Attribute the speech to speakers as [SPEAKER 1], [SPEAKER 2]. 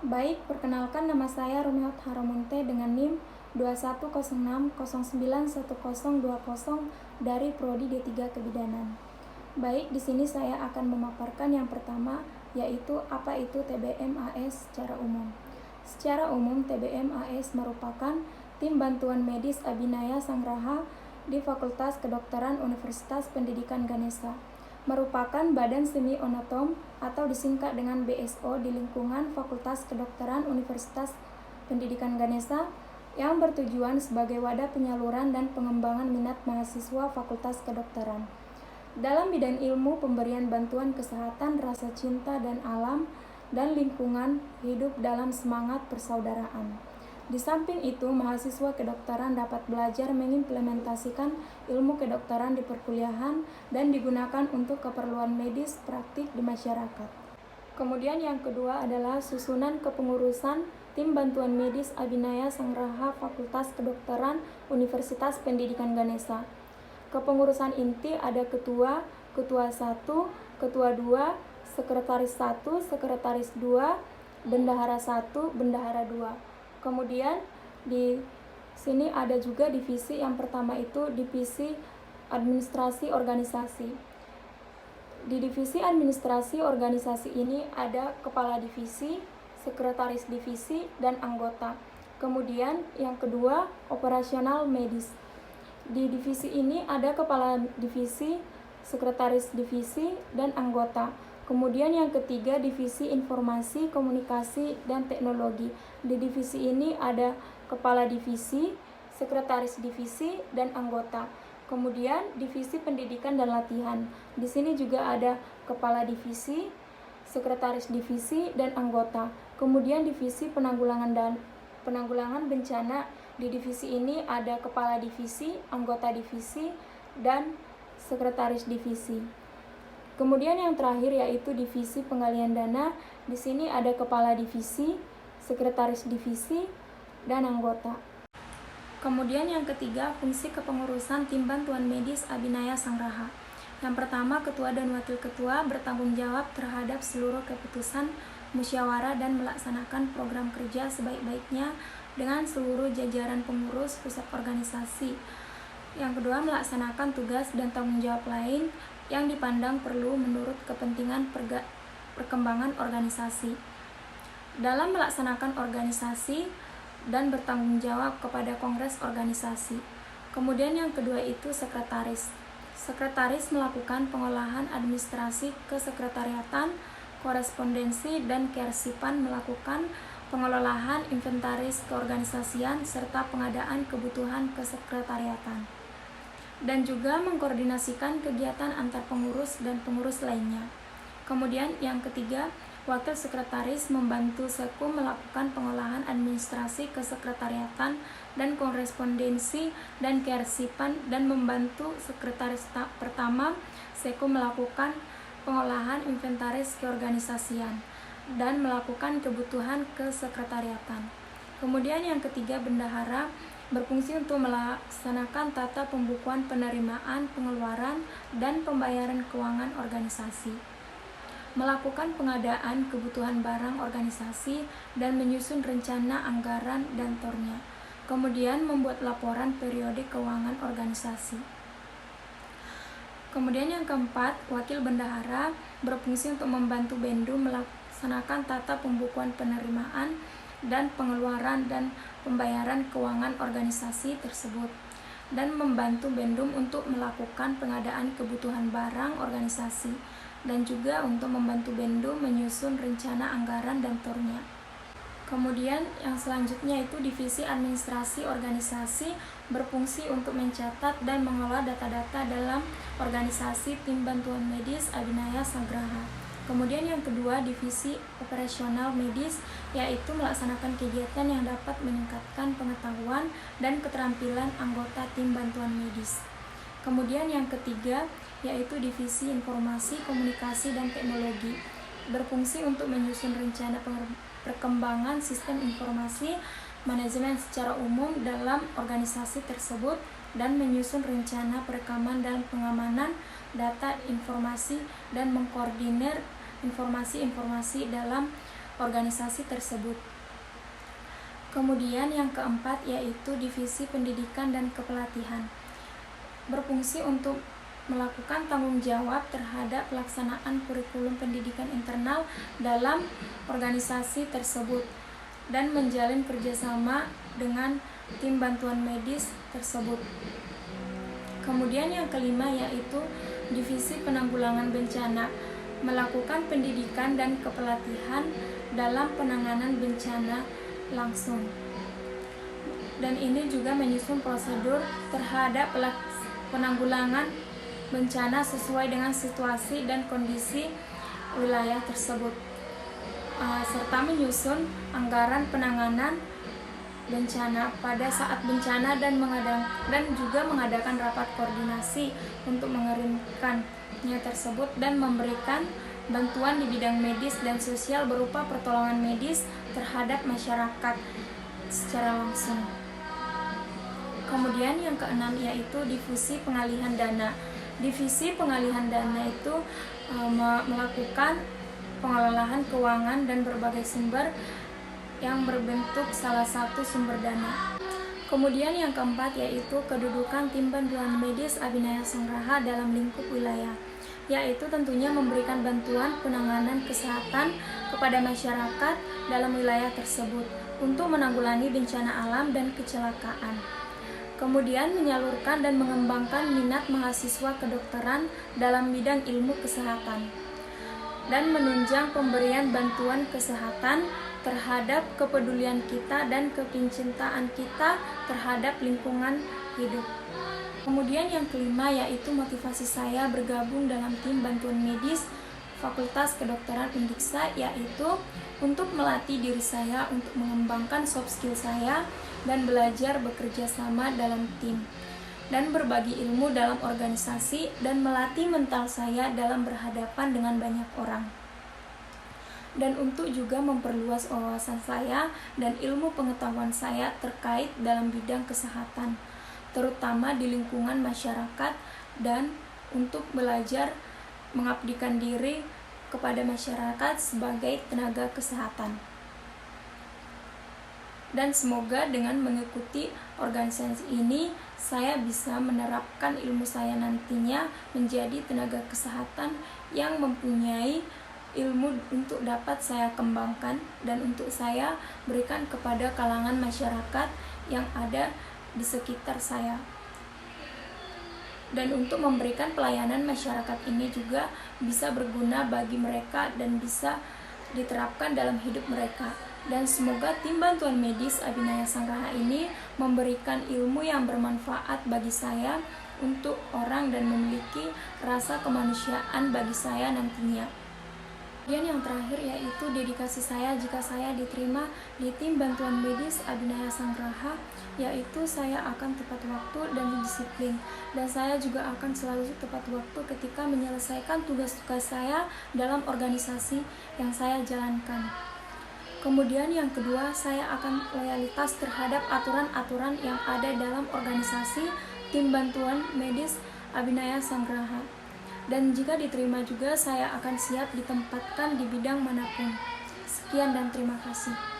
[SPEAKER 1] Baik, perkenalkan nama saya Rumihat Haramunte dengan NIM 2106091020 dari Prodi D3 Kebidanan. Baik, di sini saya akan memaparkan yang pertama, yaitu apa itu TBM AS secara umum. Secara umum, TBM AS merupakan tim bantuan medis Abhinaya Sangraha di Fakultas Kedokteran Universitas Pendidikan Ganesha. Merupakan badan semi onotom atau disingkat dengan BSO di lingkungan Fakultas Kedokteran Universitas Pendidikan Ganesha yang bertujuan sebagai wadah penyaluran dan pengembangan minat mahasiswa Fakultas Kedokteran dalam bidang ilmu pemberian bantuan kesehatan, rasa cinta dan alam dan lingkungan hidup dalam semangat persaudaraan. Di samping itu, mahasiswa kedokteran dapat belajar mengimplementasikan ilmu kedokteran di perkuliahan dan digunakan untuk keperluan medis praktik di masyarakat. Kemudian yang kedua adalah susunan kepengurusan tim bantuan medis Abhinaya Sangraha Fakultas Kedokteran Universitas Pendidikan Ganesha. Kepengurusan inti ada ketua, ketua 1, ketua 2, sekretaris 1, sekretaris 2, bendahara 1, bendahara 2. Kemudian di sini ada juga divisi, yang pertama itu divisi administrasi organisasi. Di divisi administrasi organisasi ini ada kepala divisi, sekretaris divisi, dan anggota. Kemudian yang kedua, operasional medis. Di divisi ini ada kepala divisi, sekretaris divisi, dan anggota. Kemudian yang ketiga, divisi informasi, komunikasi, dan teknologi. Di divisi ini ada kepala divisi, sekretaris divisi, dan anggota. Kemudian divisi pendidikan dan latihan. Di sini juga ada kepala divisi, sekretaris divisi, dan anggota. Kemudian divisi penanggulangan bencana. Di divisi ini ada kepala divisi, anggota divisi, dan sekretaris divisi. Kemudian yang terakhir yaitu divisi penggalian dana. Di sini ada kepala divisi, sekretaris divisi, dan anggota. Kemudian yang ketiga, fungsi kepengurusan tim bantuan medis Abhinaya Sangraha. Yang pertama, ketua dan wakil ketua bertanggung jawab terhadap seluruh keputusan musyawarah dan melaksanakan program kerja sebaik-baiknya dengan seluruh jajaran pengurus pusat organisasi. Yang kedua, melaksanakan tugas dan tanggung jawab lain yang dipandang perlu menurut kepentingan perkembangan organisasi dalam melaksanakan organisasi dan bertanggung jawab kepada kongres organisasi. Kemudian yang kedua itu sekretaris. Sekretaris melakukan pengolahan administrasi kesekretariatan, korespondensi, dan kearsipan, melakukan pengelolaan inventaris keorganisasian serta pengadaan kebutuhan kesekretariatan, dan juga mengkoordinasikan kegiatan antar pengurus dan pengurus lainnya. Kemudian yang ketiga, wakil sekretaris membantu Sekum melakukan pengolahan administrasi kesekretariatan dan korespondensi dan kearsipan, dan membantu sekretaris pertama Sekum melakukan pengolahan inventaris keorganisasian dan melakukan kebutuhan kesekretariatan. Kemudian yang ketiga, bendahara berfungsi untuk melaksanakan tata pembukuan penerimaan, pengeluaran, dan pembayaran keuangan organisasi, melakukan pengadaan kebutuhan barang organisasi, dan menyusun rencana anggaran dan tornya. Kemudian membuat laporan periodik keuangan organisasi. Kemudian yang keempat, wakil bendahara berfungsi untuk membantu Bendum melaksanakan tata pembukuan penerimaan dan pengeluaran dan pembayaran keuangan organisasi tersebut, dan membantu Bendum untuk melakukan pengadaan kebutuhan barang organisasi, dan juga untuk membantu Bendum menyusun rencana anggaran dan tornya. Kemudian yang selanjutnya itu divisi administrasi organisasi berfungsi untuk mencatat dan mengolah data-data dalam organisasi tim bantuan medis Abhinaya Sangraha. Kemudian yang kedua, divisi operasional medis, yaitu melaksanakan kegiatan yang dapat meningkatkan pengetahuan dan keterampilan anggota tim bantuan medis. Kemudian yang ketiga, yaitu divisi informasi, komunikasi, dan teknologi, berfungsi untuk menyusun rencana perkembangan sistem informasi manajemen secara umum dalam organisasi tersebut, dan menyusun rencana perekaman dan pengamanan data informasi, dan mengkoordinir informasi-informasi dalam organisasi tersebut. Kemudian yang keempat yaitu Divisi Pendidikan dan Kepelatihan, berfungsi untuk melakukan tanggung jawab terhadap pelaksanaan kurikulum pendidikan internal dalam organisasi tersebut dan menjalin kerjasama dengan tim bantuan medis tersebut. Kemudian yang kelima yaitu Divisi Penanggulangan Bencana, melakukan pendidikan dan kepelatihan dalam penanganan bencana langsung. Dan ini juga menyusun prosedur terhadap penanggulangan bencana sesuai dengan situasi dan kondisi wilayah tersebut, serta menyusun anggaran penanganan bencana pada saat bencana dan juga mengadakan rapat koordinasi untuk mengerimkannya tersebut dan memberikan bantuan di bidang medis dan sosial berupa pertolongan medis terhadap masyarakat secara langsung. Kemudian yang keenam yaitu Divisi Pengalihan Dana. Divisi Pengalihan Dana itu melakukan pengelolaan keuangan dan berbagai sumber yang berbentuk salah satu sumber dana. Kemudian yang keempat yaitu kedudukan tim bantuan medis Abhinaya Sangraha dalam lingkup wilayah, yaitu tentunya memberikan bantuan penanganan kesehatan kepada masyarakat dalam wilayah tersebut untuk menanggulangi bencana alam dan kecelakaan. Kemudian menyalurkan dan mengembangkan minat mahasiswa kedokteran dalam bidang ilmu kesehatan dan menunjang pemberian bantuan kesehatan terhadap kepedulian kita dan kecintaan kita terhadap lingkungan hidup. Kemudian yang kelima yaitu motivasi saya bergabung dalam tim bantuan medis Fakultas Kedokteran Undiksa, yaitu untuk melatih diri saya untuk mengembangkan soft skill saya dan belajar bekerja sama dalam tim dan berbagi ilmu dalam organisasi dan melatih mental saya dalam berhadapan dengan banyak orang. Dan untuk juga memperluas wawasan saya dan ilmu pengetahuan saya terkait dalam bidang kesehatan, terutama di lingkungan masyarakat, dan untuk belajar mengabdikan diri kepada masyarakat sebagai tenaga kesehatan. Dan semoga dengan mengikuti organisasi ini, saya bisa menerapkan ilmu saya nantinya menjadi tenaga kesehatan yang mempunyai ilmu untuk dapat saya kembangkan dan untuk saya berikan kepada kalangan masyarakat yang ada di sekitar saya. Dan untuk memberikan pelayanan masyarakat ini juga bisa berguna bagi mereka dan bisa diterapkan dalam hidup mereka. Dan semoga tim bantuan medis Abhinaya Sangraha ini memberikan ilmu yang bermanfaat bagi saya untuk orang dan memiliki rasa kemanusiaan bagi saya nantinya. Kemudian yang terakhir yaitu dedikasi saya jika saya diterima di tim bantuan medis Abhinaya Sangraha, yaitu saya akan tepat waktu dan disiplin, dan saya juga akan selalu tepat waktu ketika menyelesaikan tugas-tugas saya dalam organisasi yang saya jalankan. Kemudian yang kedua, saya akan loyalitas terhadap aturan-aturan yang ada dalam organisasi tim bantuan medis Abhinaya Sangraha. Dan jika diterima juga, saya akan siap ditempatkan di bidang manapun. Sekian dan terima kasih.